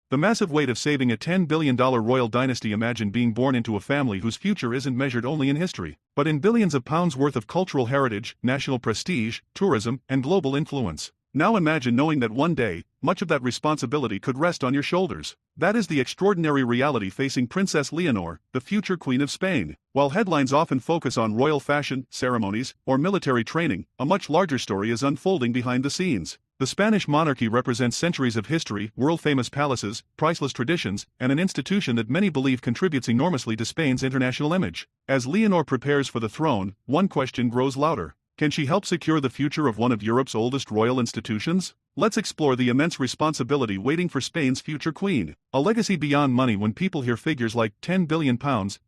The massive weight of saving a $10 billion royal dynasty. Imagine being born into a family whose future isn't measured only in history, but in billions of pounds worth of cultural heritage, national prestige, tourism, and global influence. Now imagine knowing that one day, much of that responsibility could rest on your shoulders. That is the extraordinary reality facing Princess Leonor, the future Queen of Spain. While headlines often focus on royal fashion, ceremonies, or military training, a much larger story is unfolding behind the scenes. The Spanish monarchy represents centuries of history, world-famous palaces, priceless traditions, and an institution that many believe contributes enormously to Spain's international image. As Leonor prepares for the throne, one question grows louder. Can she help secure the future of one of Europe's oldest royal institutions? Let's explore the immense responsibility waiting for Spain's future queen. A legacy beyond money. When people hear figures like £10 billion,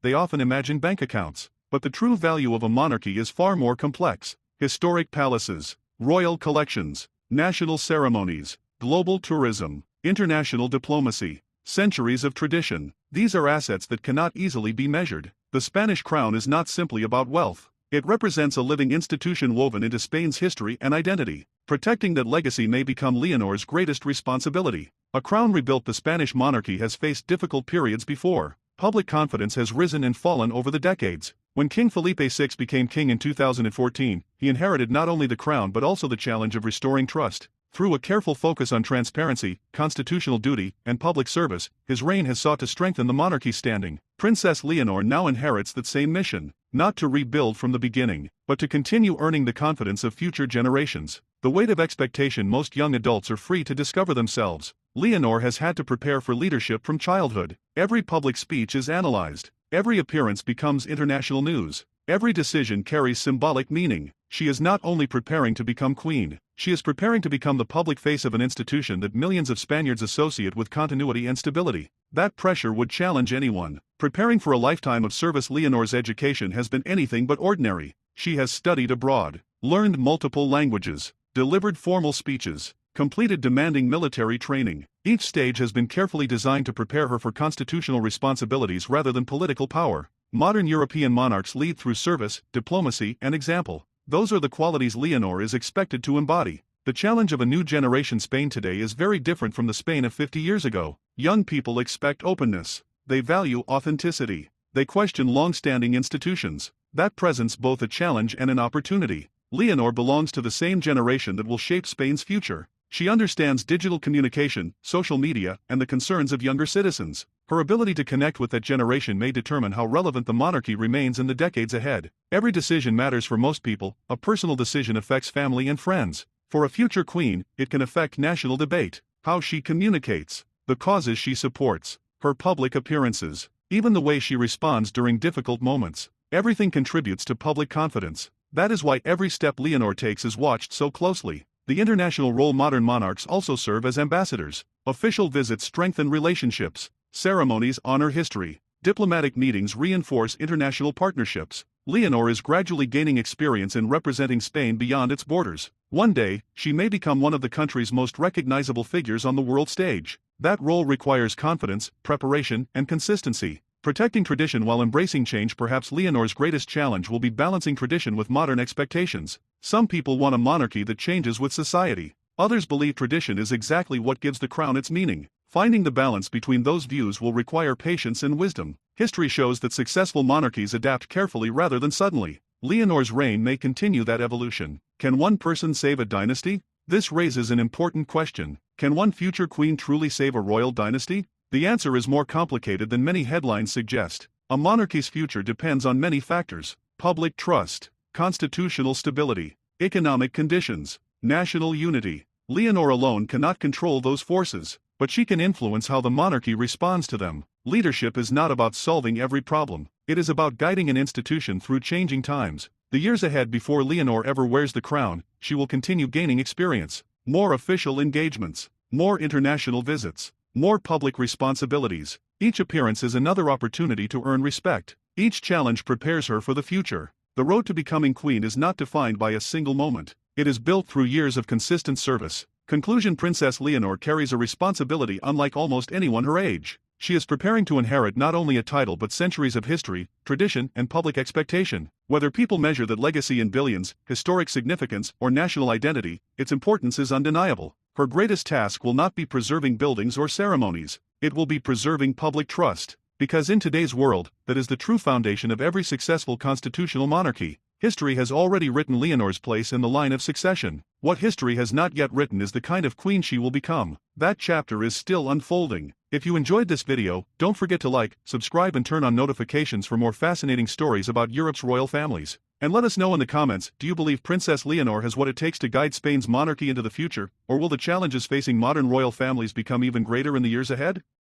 they often imagine bank accounts. But the true value of a monarchy is far more complex. Historic palaces, royal collections, national ceremonies, global tourism, international diplomacy, centuries of tradition. These are assets that cannot easily be measured. The Spanish crown is not simply about wealth. It represents a living institution woven into Spain's history and identity. Protecting that legacy may become Leonor's greatest responsibility. A crown rebuilt. The Spanish monarchy has faced difficult periods before. Public confidence has risen and fallen over the decades. When King Felipe VI became king in 2014, he inherited not only the crown but also the challenge of restoring trust. Through a careful focus on transparency, constitutional duty, and public service, his reign has sought to strengthen the monarchy's standing. Princess Leonor now inherits that same mission, not to rebuild from the beginning, but to continue earning the confidence of future generations. The weight of expectation. Most young adults are free to discover themselves. Leonor has had to prepare for leadership from childhood. Every public speech is analyzed. Every appearance becomes international news. Every decision carries symbolic meaning. She is not only preparing to become queen, she is preparing to become the public face of an institution that millions of Spaniards associate with continuity and stability. That pressure would challenge anyone. Preparing for a lifetime of service. Leonor's education has been anything but ordinary. She has studied abroad, learned multiple languages, delivered formal speeches, completed demanding military training. Each stage has been carefully designed to prepare her for constitutional responsibilities rather than political power. Modern European monarchs lead through service, diplomacy, and example. Those are the qualities Leonor is expected to embody. The challenge of a new generation. Spain today is very different from the Spain of 50 years ago. Young people expect openness. They value authenticity. They question long-standing institutions. That presents both a challenge and an opportunity. Leonor belongs to the same generation that will shape Spain's future. She understands digital communication, social media, and the concerns of younger citizens. Her ability to connect with that generation may determine how relevant the monarchy remains in the decades ahead. Every decision matters for most people. A personal decision affects family and friends. For a future queen, it can affect national debate. How she communicates, the causes she supports, her public appearances, even the way she responds during difficult moments. Everything contributes to public confidence. That is why every step Leonor takes is watched so closely. The international role. Modern monarchs also serve as ambassadors. Official visits strengthen relationships. Ceremonies honor history. Diplomatic meetings reinforce international partnerships. Leonor is gradually gaining experience in representing Spain beyond its borders. One day, she may become one of the country's most recognizable figures on the world stage. That role requires confidence, preparation, and consistency. Protecting tradition while embracing change. Perhaps Leonor's greatest challenge will be balancing tradition with modern expectations. Some people want a monarchy that changes with society. Others believe tradition is exactly what gives the crown its meaning. Finding the balance between those views will require patience and wisdom. History shows that successful monarchies adapt carefully rather than suddenly. Leonor's reign may continue that evolution. Can one person save a dynasty? This raises an important question. Can one future queen truly save a royal dynasty? The answer is more complicated than many headlines suggest. A monarchy's future depends on many factors: public trust, constitutional stability, economic conditions, national unity. Leonor alone cannot control those forces, but she can influence how the monarchy responds to them. Leadership is not about solving every problem. It is about guiding an institution through changing times. The years ahead. Before Leonor ever wears the crown, she will continue gaining experience. More official engagements, more international visits, more public responsibilities. Each appearance is another opportunity to earn respect. Each challenge prepares her for the future. The road to becoming queen is not defined by a single moment. It is built through years of consistent service. Conclusion. Princess Leonor carries a responsibility unlike almost anyone her age. She is preparing to inherit not only a title but centuries of history, tradition, and public expectation. Whether people measure that legacy in billions, historic significance, or national identity, its importance is undeniable. Her greatest task will not be preserving buildings or ceremonies, it will be preserving public trust. Because in today's world, that is the true foundation of every successful constitutional monarchy. History has already written Leonor's place in the line of succession. What history has not yet written is the kind of queen she will become. That chapter is still unfolding. If you enjoyed this video, don't forget to like, subscribe and turn on notifications for more fascinating stories about Europe's royal families. And let us know in the comments, do you believe Princess Leonor has what it takes to guide Spain's monarchy into the future, or will the challenges facing modern royal families become even greater in the years ahead?